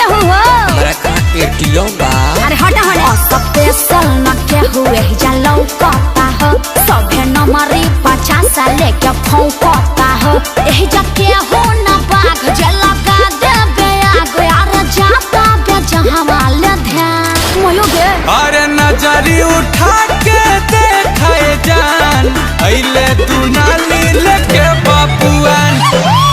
केहू हो हमरा कहाँ एटीएम बा। अरे हटा हटा स्पेशल न केहू एही जा लौकता हो सभे नंबरी 50 लेके फौकता हो एही जा केहू न बाघ जे लगा देबे आग यार जाता बे जहां वाले ध्यान मोयो गे। अरे नजरी उठा के देखाए जान अइले तू नाली लेके बाबुआन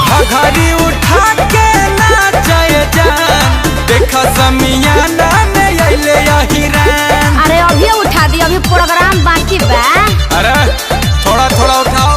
घघरी उठा के नाचाए जान देखा समियाना में अइले हिरान। अरे अभी उठा दी अभी प्रोग्राम बाकी बा। अरे थोड़ा थोड़ा उठाओ।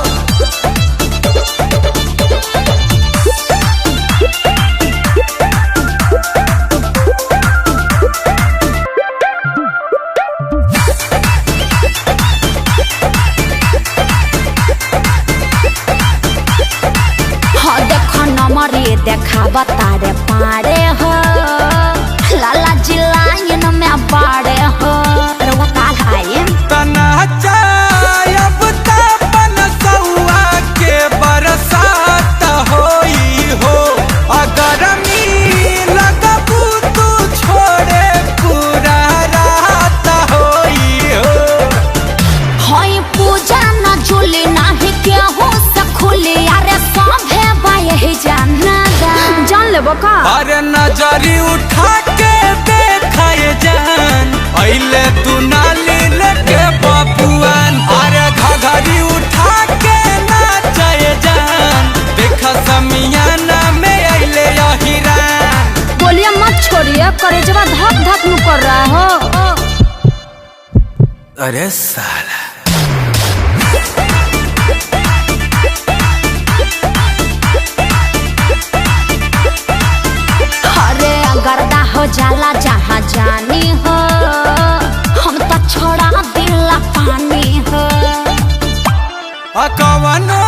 नमरी देखा बतारे पारे हो लाला जी लाइन में बाड़े हो रवा काल हाय तना चायब तापन सौआ के बरसात होई हो अगर मी लगबू तू छोड़े पूरा रात होई हो। होई पूजा न जुली नाही केहू से खुली अरे सभे बाये जाना जान लेबो का। अरे नजरी उठा के देखाए जान अइले तू नाली लेके बाबुआन अरे घघरी उठा के नाचाए जान देखा समियाना में अइले हिरान। बोलिए मत छोड़िए करेजवा धक धक नु कर रहा हो। अरे साला गर्दा हो जाला जहाँ जानी हो हम तो छोड़ा दिला पानी हो। कवनो